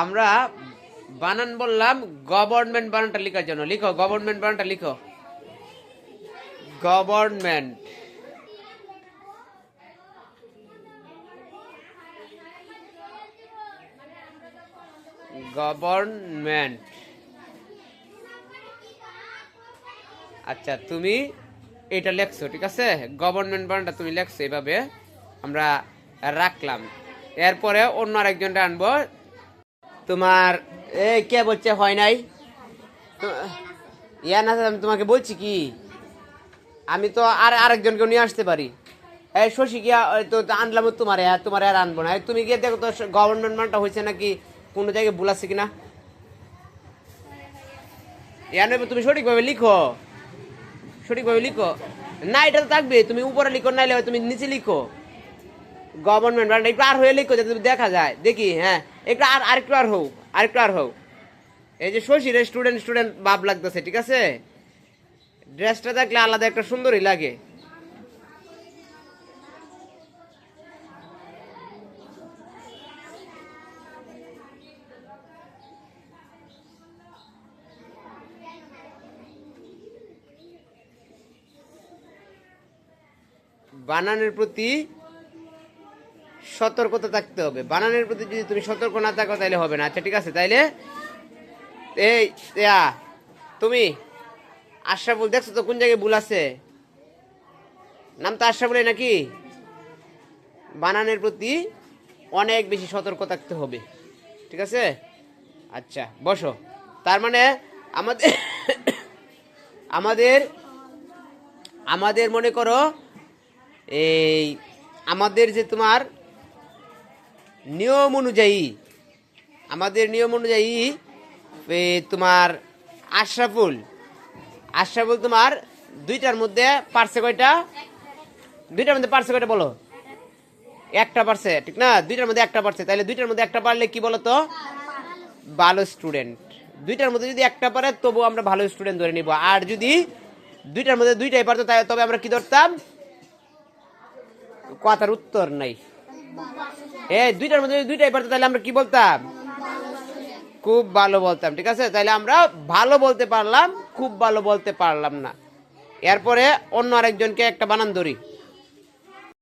আমরা বানান বললাম গভর্নমেন্ট বানানটা লেখার জন্য। লিখো গভর্নমেন্ট বানানটা লিখো। গভর্নমেন্ট। গভর্নমেন্ট। আচ্ছা তুমি এটা লেখছো, ঠিক আছে? গভর্নমেন্ট বানানটা তুমি লেখছো, এভাবে আমরা রাখলাম। এরপরে অন্য আরেকজনটা আনবো। তোমার কে বলছে হয় নাই? ইয়া না, আমি তোমাকে বলছি কি, আমি তো আরেকজনকে নিয়ে আসতে পারি। এই শশী গিয়া তো আনলাম তোমার, তোমার আর আনবো না। তুমি গিয়ে দেখো তো গভর্নমেন্ট মানটা হয়েছে নাকি, কোনো জায়গায় ভুল আছে কিনা। তুমি সঠিকভাবে লিখো, সঠিকভাবে লিখো। না এটা তো থাকবে, তুমি উপরে লিখো, নাইলে তুমি নিচে লিখো। গভর্নমেন্ট বানানটা একটু আর হয়ে লিখো যাতে দেখা যায়। দেখি, হ্যাঁ একটু আরেকটু আর হোক, আরেকটু আর হোক। এই যে শশীর স্টুডেন্ট স্টুডেন্ট ভাব লাগতেছে, ঠিক আছে? ড্রেসটা দেখলে আলাদা একটা সুন্দরই লাগে। বানানের প্রতি সতর্কতা থাকতে হবে। বানানের প্রতি যদি তুমি সতর্ক না থাকো তাহলে হবে না। আচ্ছা ঠিক আছে, তাইলে এই তুমি আশরাফুল দেখছো তো কোন জায়গায় ভুল আছে? নাম তো আশরাফুল নাকি? বানানের প্রতি অনেক বেশি সতর্ক থাকতে হবে, ঠিক আছে? আচ্ছা বসো। তার মানে আমাদের আমাদের আমাদের মনে করো এই আমাদের যে তোমার নিয়ম অনুযায়ী, আমাদের নিয়ম অনুযায়ী তোমার আশরাফুল আশরাফুল তোমার দুইটার মধ্যে পারছে কয়টা? দুইটার মধ্যে পারছে কয়টা বলো? একটা পারছে, ঠিক না? দুইটার মধ্যে একটা পারছে, তাহলে দুইটার মধ্যে একটা পারলে কি বলো তো? ভালো স্টুডেন্ট। দুইটার মধ্যে যদি একটা পারে তবু আমরা ভালো স্টুডেন্ট ধরে নিব। আর যদি দুইটার মধ্যে দুইটাই পারতো তবে আমরা কি ধরতাম? কথার উত্তর নাই। দুইটার মধ্যে দুইটাই পারতো তাহলে আমরা কি বলতাম? খুব ভালো বলতাম, ঠিক আছে? তাহলে আমরা ভালো বলতে পারলাম, খুব ভালো বলতে পারলাম না। এরপরে অন্য আরেকজনকে একটা বানান ধরি।